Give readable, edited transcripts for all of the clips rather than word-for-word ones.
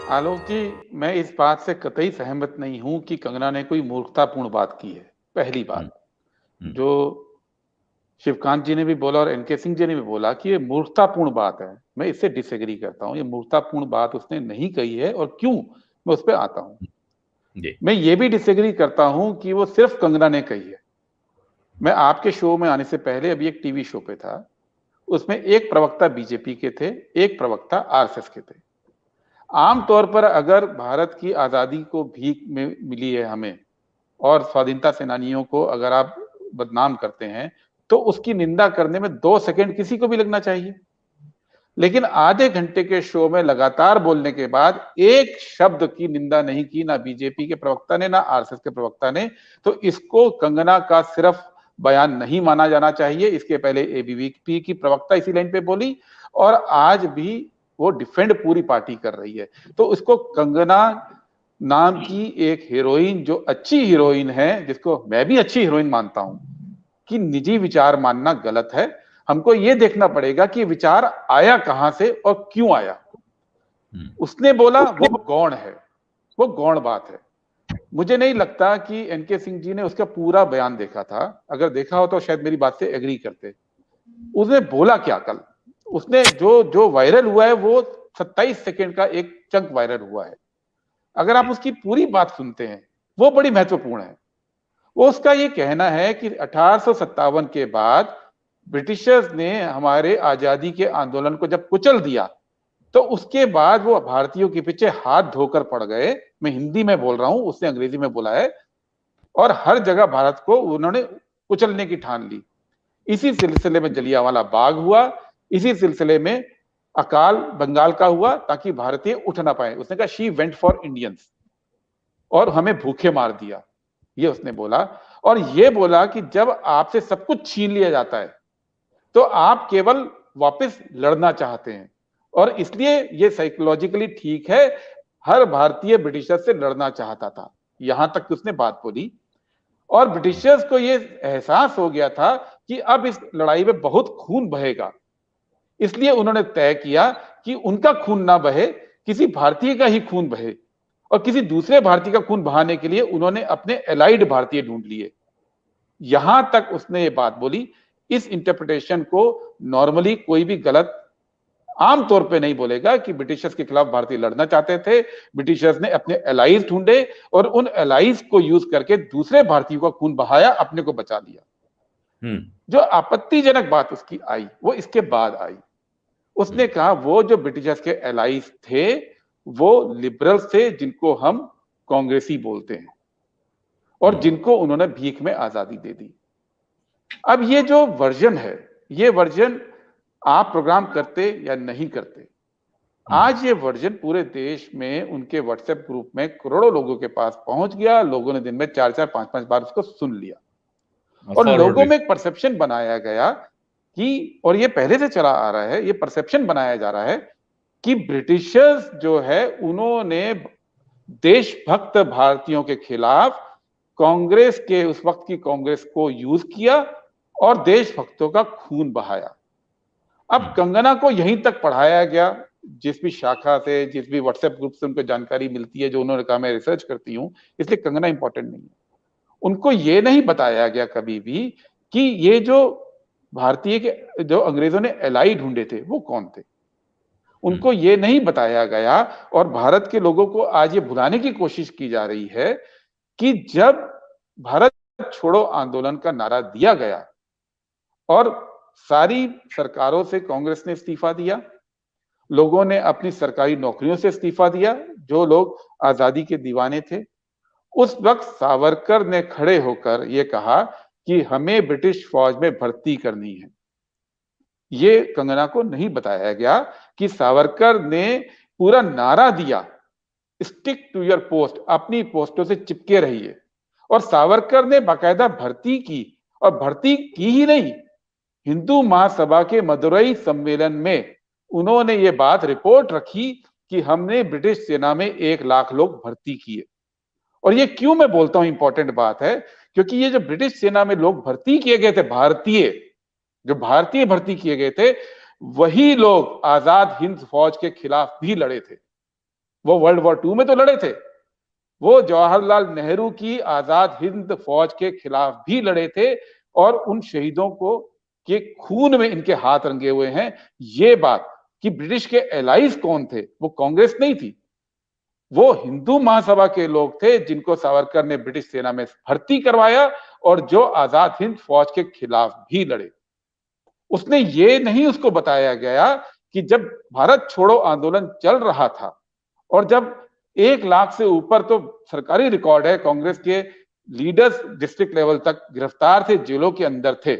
आलोक जी, मैं इस बात से कतई सहमत नहीं हूं कि कंगना ने कोई मूर्खतापूर्ण बात की है। पहली हुँ, बात हुँ, जो शिवकांत जी ने भी बोला और एनके सिंह जी ने भी बोला कि ये मूर्खतापूर्ण बात है, मैं इससे डिसएग्री करता हूं। ये मूर्खतापूर्ण बात उसने नहीं कही है। और क्यों, मैं उस पर आता हूं। जी। मैं ये भी डिसएग्री करता हूं कि वो सिर्फ कंगना ने कही है। मैं आपके शो में आने से पहले अभी एक टीवी शो पे था, उसमें एक प्रवक्ता बीजेपी के थे, एक प्रवक्ता आरएसएस के थे। आमतौर पर अगर भारत की आजादी को भीख में मिली है हमें, और स्वाधीनता सेनानियों को अगर आप बदनाम करते हैं, तो उसकी निंदा करने में 2 सेकंड किसी को भी लगना चाहिए। लेकिन आधे घंटे के शो में लगातार बोलने के बाद एक शब्द की निंदा नहीं की, ना बीजेपी के प्रवक्ता ने, ना आरएसएस के प्रवक्ता ने। तो इसको कंगना का सिर्फ बयान नहीं माना जाना चाहिए। इसके पहले एबीवीपी की प्रवक्ता इसी लाइन पे बोली, और आज भी वो डिफेंड पूरी पार्टी कर रही है। तो इसको कंगना नाम की एक हीरोइन, जो अच्छी हीरोइन है, जिसको मैं भी अच्छी हीरोइन मानता हूं, कि निजी विचार मानना गलत है। हमको यह देखना पड़ेगा कि विचार आया कहां से और क्यों आया। हुँ, उसने बोला वो गौण है, वो गौण बात है। मुझे नहीं लगता कि एनके सिंह जी ने उसका पूरा बयान देखा था। अगर देखा हो तो शायद मेरी बात से एग्री करते। उसने बोला क्या कल, उसने जो जो वायरल हुआ है वो 27 सेकंड का एक चंक वायरल हुआ है। अगर आप जी। उसकी पूरी बात सुनते हैं, वो बड़ी महत्वपूर्ण है। वो उसका ये कहना है कि 1857 के बाद ब्रिटिशर्स ने हमारे आजादी के आंदोलन को जब कुचल दिया, तो उसके बाद वो भारतीयों के पीछे हाथ धोकर पड़ गए। मैं हिंदी में बोल रहा हूं, उसने अंग्रेजी में बोला है। और हर जगह भारत को उन्होंने कुचलने की ठान ली। इसी सिलसिले में जलियांवाला बाग हुआ, इसी सिलसिले में अकाल बंगाल का हुआ, ताकि भारतीय उठ ना पाए। उसने कहा शी वेंट फॉर इंडियंस, और हमें भूखे मार दिया, ये उसने बोला। और ये बोला कि जब आपसे सब कुछ छीन लिया जाता है, तो आप केवल वापस लड़ना चाहते हैं, और इसलिए ये साइकोलॉजिकली ठीक है। हर भारतीय ब्रिटिशर से लड़ना चाहता था, यहां तक कि उसने बात बोली। और ब्रिटिशर्स को ये एहसास हो गया था कि अब इस लड़ाई में बहुत खून बहेगा, इसलिए उन्होंने तय किया कि उनका खून ना बहे, किसी भारतीय का ही खून बहे। और किसी दूसरे भारतीय का खून बहाने के लिए उन्होंने अपने एलाइड भारतीय ढूंढ लिए। यहां तक उसने ये बात बोली। इस इंटरप्रिटेशन को नॉर्मली कोई भी गलत आमतौर पे नहीं बोलेगा कि ब्रिटिशर्स के खिलाफ भारतीय लड़ना चाहते थे। ब्रिटिशर्स ने अपने एलाइज ढूंढे, और उन एलाइज को यूज करके दूसरे भारतीयों का खून बहाया, अपने को बचा लिया। हुँ, जो आपत्तिजनक बात उसकी आई, वो इसके बाद आई। हुँ, उसने कहा वो जो ब्रिटिशर्स के एलाइज थे, वो लिबरल्स थे, जिनको हम कांग्रेसी बोलते हैं, और हुँ, जिनको उन्होंने भीख में आजादी दे दी। अब ये जो वर्जन है, ये वर्जन आप प्रोग्राम करते या नहीं करते, हुँ। आज ये वर्जन पूरे देश में उनके व्हाट्सएप ग्रुप में करोड़ों लोगों के पास पहुंच गया। लोगों ने दिन में 4-4 5-5 बार उसको सुन लिया, और फॉरवर्ड लोगों भी। में एक परसेप्शन बनाया गया कि, और ये पहले से चला आ रहा है, ये परसेप्शन बनाया जा रहा है कि ब्रिटिशर्स जो है उन्होंने देशभक्त भारतीयों के खिलाफ कांग्रेस के, उस वक्त की कांग्रेस को यूज किया, और देशभक्तों का खून बहाया। अब हुँ, कंगना को यहीं तक पढ़ाया गया, जिस भी शाखा से, जिस भी व्हाट्सएप ग्रुप से उनको जानकारी मिलती है, जो उन्होंने कहा मैं रिसर्च करती हूं, इसलिए कंगना इंपॉर्टेंट नहीं है। उनको ये नहीं बताया गया कभी भी कि ये जो भारतीय के, जो अंग्रेजों ने एलाई ढूंढे थे, वो कौन थे। हुँ, उनको ये नहीं बताया गया। और भारत के लोगों को आज ये भुलाने की कोशिश की जा रही है कि जब भारत छोड़ो आंदोलन का नारा दिया गया, और सारी सरकारों से कांग्रेस ने इस्तीफा दिया, लोगों ने अपनी सरकारी नौकरियों से इस्तीफा दिया, जो लोग आजादी के दीवाने थे, उस वक्त सावरकर ने खड़े होकर यह कहा कि हमें ब्रिटिश फौज में भर्ती करनी है। ये कंगना को नहीं बताया गया कि सावरकर ने पूरा नारा दिया, स्टिक टू योर पोस्ट, अपनी पोस्टों से चिपके रहिए। और सावरकर ने बाकायदा भर्ती की, और भर्ती की ही नहीं, हिंदू महासभा के मदुरई सम्मेलन में उन्होंने ये बात रिपोर्ट रखी कि हमने ब्रिटिश सेना में 1 लाख लोग भर्ती किए। और ये क्यों मैं बोलता हूं इंपॉर्टेंट बात है, क्योंकि ये जो ब्रिटिश सेना में लोग भर्ती किए गए थे, भारतीय, जो भारतीय भर्ती किए गए थे, वही लोग आजाद हिंद फौज के खिलाफ भी लड़े थे। वो वर्ल्ड वॉर 2 में तो लड़े थे, वो जवाहरलाल नेहरू की आजाद हिंद फौज के खिलाफ भी लड़े थे, और उन शहीदों को के खून में इनके हाथ रंगे हुए हैं। ये बात कि ब्रिटिश के एलाइज कौन थे, वो कांग्रेस नहीं थी, वो हिंदू महासभा के लोग थे जिनको सावरकर ने ब्रिटिश सेना में भर्ती करवाया और जो आजाद हिंद फौज के खिलाफ भी लड़े। उसने ये नहीं उसको बताया गया कि जब भारत छोड़ो आंदोलन चल रहा था और जब 1 लाख से ऊपर तो सरकारी रिकॉर्ड है कांग्रेस के लीडर्स डिस्ट्रिक्ट लेवल तक गिरफ्तार थे, जेलों के अंदर थे,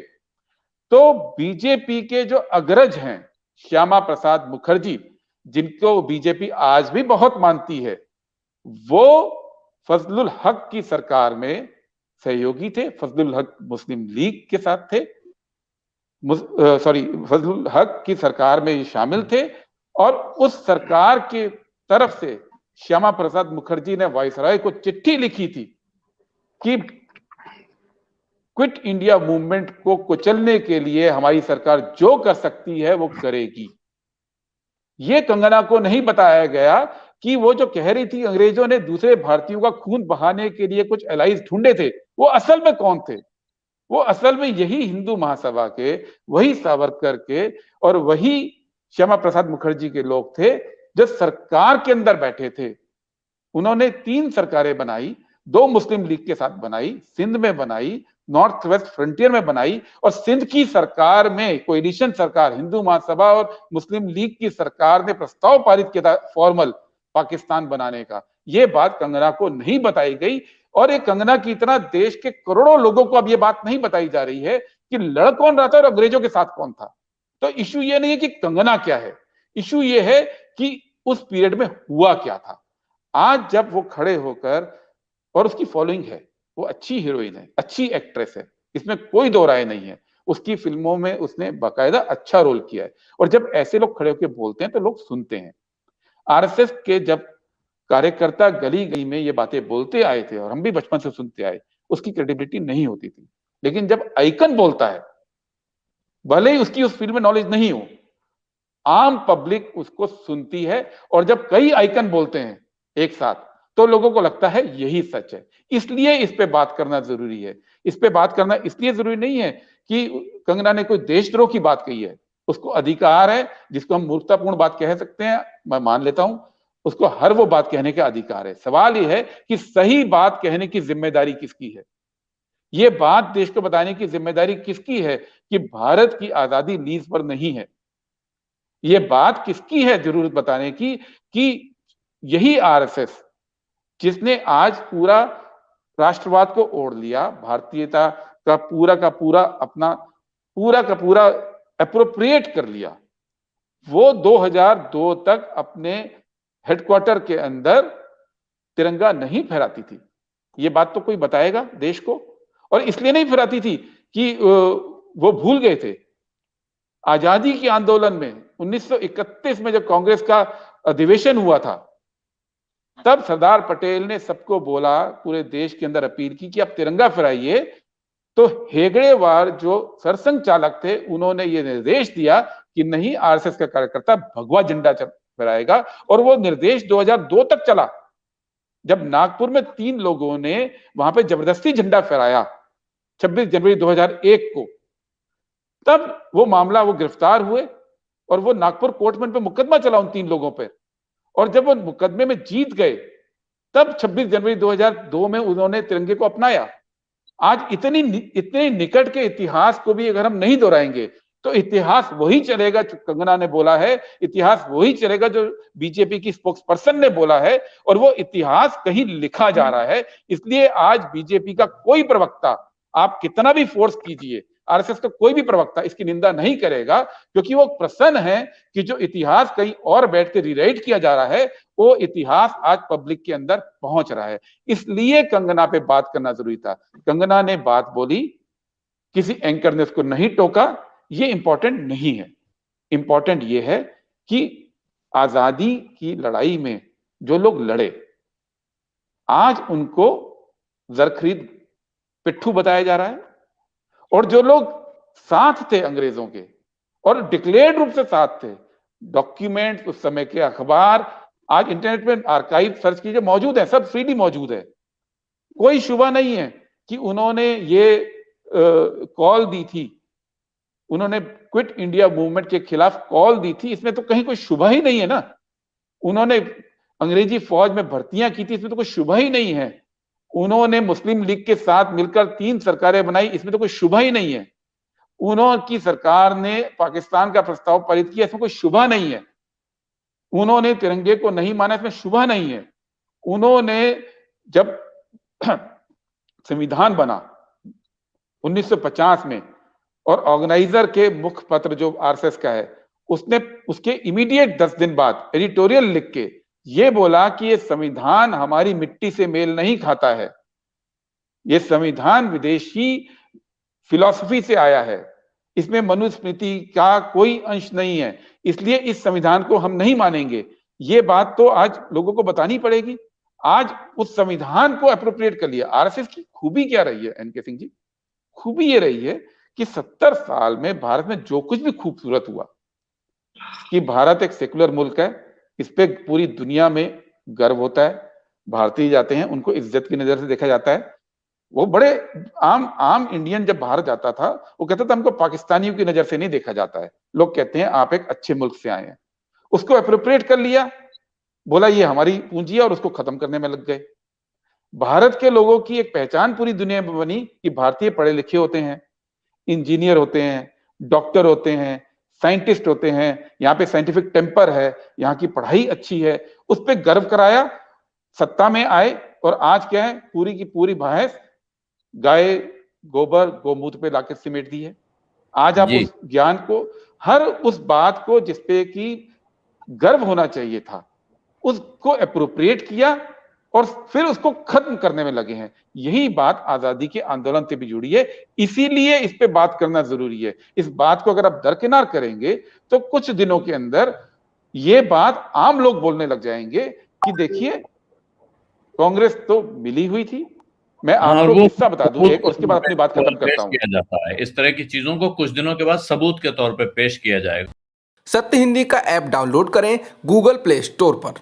तो बीजेपी के जो अग्रज हैं श्यामा प्रसाद मुखर्जी, जिनको बीजेपी आज भी बहुत मानती है, वो फजलुल हक की सरकार में सहयोगी थे। फजलुल हक मुस्लिम लीग के साथ थे, फजलुल हक की सरकार में ये शामिल थे, और उस सरकार की तरफ से श्यामा प्रसाद मुखर्जी ने वायसराय को चिट्ठी लिखी थी कि क्विट इंडिया मूवमेंट को कुचलने के लिए हमारी सरकार जो कर सकती है वो करेगी। ये कंगना को नहीं बताया गया कि वो जो कह रही थी अंग्रेजों ने दूसरे भारतीयों का खून बहाने के लिए कुछ एलाइज ढूंढे थे, वो असल में कौन थे? वो असल में यही हिंदू महासभा के, वही सावरकर के और वही श्यामा प्रसाद मुखर्जी के लोग थे जो सरकार के अंदर बैठे थे। उन्होंने 3 सरकारें बनाई, 2 मुस्लिम लीग के साथ बनाई, सिंध में बनाई, नॉर्थ वेस्ट फ्रंटियर में बनाई, और सिंध की सरकार में कोएलिशन सरकार, हिंदू महासभा और मुस्लिम लीग की सरकार ने प्रस्ताव पारित किया था फॉर्मल पाकिस्तान बनाने का। ये बात कंगना को नहीं बताई गई, और एक कंगना की तरह देश के करोड़ों लोगों को अब ये बात नहीं बताई जा रही है कि लड़ कौन रहा था और अंग्रेजों के साथ कौन था। तो इशू ये नहीं है कि कंगना क्या है, इशू ये है कि उस पीरियड में हुआ क्या था। आज जब वो खड़े होकर, और उसकी फॉलोइंग है, वो अच्छी हीरोइन है, अच्छी एक्ट्रेस है, इसमें कोई दो राय नहीं है, उसकी फिल्मों में उसने बाकायदा अच्छा रोल किया है, और जब ऐसे लोग खड़े होकर बोलते हैं तो लोग सुनते हैं। आरएसएस के जब कार्यकर्ता गली गली में ये बातें बोलते आए थे और हम भी बचपन से सुनते आए, उसकी क्रेडिबिलिटी नहीं होती थी, लेकिन जब आइकन बोलता है, भले ही उसकी उस फील्ड में नॉलेज नहीं हो, आम पब्लिक उसको सुनती है, और जब कई आइकन बोलते हैं एक साथ तो लोगों को लगता है यही सच है। इसलिए इस पे बात करना जरूरी है। इस पे बात करना इसलिए जरूरी नहीं है कि कंगना ने कोई देशद्रोह की बात कही है, उसको अधिकार है, जिसको हम मूर्खतापूर्ण बात कह सकते हैं, मैं मान लेता हूं, उसको हर वो बात कहने का अधिकार है। सवाल यह है कि सही बात कहने की जिम्मेदारी किसकी है, ये बात देश को बताने की जिम्मेदारी किसकी है कि भारत की आजादी लीज पर नहीं है। ये बात किसकी है जरूरत बताने की कि यही आरएसएस जिसने आज पूरा राष्ट्रवाद को ओढ़ लिया, भारतीयता का पूरा अपना पूरा का पूरा एप्रोप्रिएट कर लिया, वो 2002 तक अपने हेडक्वार्टर के अंदर तिरंगा नहीं फहराती थी। ये बात तो कोई बताएगा देश को? और इसलिए नहीं फहराती थी कि वो भूल गए थे। आजादी के आंदोलन में 1931 में जब कांग्रेस का अधिवेशन हुआ था, तब सरदार पटेल ने सबको बोला, पूरे देश के अंदर अपील की कि आप तिरंगा फहराइए। तो हेगड़ेवार जो सरसंघ चालक थे, उन्होंने ये निर्देश दिया कि नहीं, आरएसएस का कार्यकर्ता भगवा झंडा फहराएगा, और वो निर्देश 2002 तक चला। जब नागपुर में 3 लोगों ने वहां पे जबरदस्ती झंडा फहराया 26 जनवरी 2001 को, तब वो मामला, वो गिरफ्तार हुए और वो नागपुर कोर्ट में पे मुकदमा चला उन 3 लोगों पर, और जब वो मुकदमे में जीत गए, तब 26 जनवरी 2002 में उन्होंने तिरंगे को अपनाया। आज इतने निकट के इतिहास को भी अगर हम नहीं दोहराएंगे तो इतिहास वही चलेगा जो कंगना ने बोला है, इतिहास वही चलेगा जो बीजेपी की स्पोक्स पर्सन ने बोला है, और वो इतिहास कहीं लिखा जा रहा है। इसलिए आज बीजेपी का कोई प्रवक्ता, आप कितना भी फोर्स कीजिए, आरएसएस का कोई भी प्रवक्ता इसकी निंदा नहीं करेगा, क्योंकि वो प्रसन्न है कि जो इतिहास कहीं और बैठ के रिराइट किया जा रहा है, वो इतिहास आज पब्लिक के अंदर पहुंच रहा है। इसलिए कंगना पे बात करना जरूरी था। कंगना ने बात बोली, किसी एंकर ने उसको नहीं टोका, ये इंपॉर्टेंट नहीं है। इंपॉर्टेंट ये है कि आजादी की लड़ाई में जो लोग लड़े, आज उनको जरखरीद पिट्ठू बताया जा रहा है, और जो लोग साथ थे अंग्रेजों के और डिक्लेयर्ड रूप से साथ थे, डॉक्यूमेंट, उस समय के अखबार आज इंटरनेट पे आर्काइव सर्च कीजिए, मौजूद है, सब फ्रीली मौजूद है। कोई शुबा नहीं है कि उन्होंने ये कॉल दी थी, उन्होंने क्विट इंडिया मूवमेंट के खिलाफ कॉल दी थी, इसमें तो कहीं कोई शुबा ही नहीं है ना। उन्होंने अंग्रेजी फौज में भर्तियां की थी, इसमें तो कोई शुबा ही नहीं है। उन्होंने मुस्लिम लीग के साथ मिलकर 3 सरकारें बनाई, इसमें तो कोई शुबा ही नहीं है। उन्होंने सरकार ने पाकिस्तान का प्रस्ताव पारित किया, इसमें कोई शुबा नहीं है। उन्होंने तिरंगे को नहीं माना, इसमें शुबा नहीं है। उन्होंने जब संविधान बना 1950 में और ऑर्गेनाइजर के मुखपत्र जो आरएसएस का है, उसने उसके इमीडिएट 10 दिन बाद एडिटोरियल लिख के ये बोला कि ये संविधान हमारी मिट्टी से मेल नहीं खाता है, ये संविधान विदेशी फिलॉसफी से आया है, इसमें मनुस्मृति का कोई अंश नहीं है, इसलिए इस संविधान को हम नहीं मानेंगे। ये बात तो आज लोगों को बतानी पड़ेगी। आज उस संविधान को अप्रोप्रिएट कर लिया। आरएसएस की खूबी क्या रही है एनके सिंह जी? खूबी ये रही है कि 70 साल में भारत में जो कुछ भी खूबसूरत हुआ, कि भारत एक सेकुलर मुल्क है, इस पे पूरी दुनिया में गर्व होता है। भारतीय जाते हैं, उनको इज्जत की नजर से देखा जाता है। वो बड़े आम इंडियन जब बाहर जाता था, वो कहता था हमको पाकिस्तानियों की नजर से नहीं देखा जाता है, लोग कहते हैं आप एक अच्छे मुल्क से आए हैं। उसको अप्रोप्रिएट कर लिया, बोला ये हमारी पूंजी है और उसको खत्म करने में लग गए। भारत के लोगों की एक पहचान पूरी दुनिया में बनी कि भारतीय पढ़े लिखे होते हैं, इंजीनियर होते हैं, डॉक्टर होते हैं, साइंटिस्ट होते हैं, यहाँ पे साइंटिफिक टेम्पर है, यहाँ की पढ़ाई अच्छी है, उस पर गर्व कराया। सत्ता में आए और आज क्या है, पूरी की पूरी बहस गाय गोबर गोमूत्र पे लाकर सिमेट दी है। आज आप उस ज्ञान को, हर उस बात को जिसपे कि गर्व होना चाहिए था, उसको एप्रोप्रिएट किया और फिर उसको खत्म करने में लगे हैं। यही बात आजादी के आंदोलन से भी जुड़ी है, इसीलिए इस पे बात करना जरूरी है। इस बात को अगर आप दरकिनार करेंगे तो कुछ दिनों के अंदर ये बात आम लोग बोलने लग जाएंगे कि देखिए कांग्रेस तो मिली हुई थी। मैं आपको किस्सा बता दूं एक, और उसके बाद अपनी बात खत्म करता हूं। किया जाता है इस तरह की चीजों को कुछ दिनों के बाद सबूत के तौर पर पेश किया जाएगा। सत्य हिंदी का ऐप डाउनलोड करें गूगल प्ले स्टोर पर।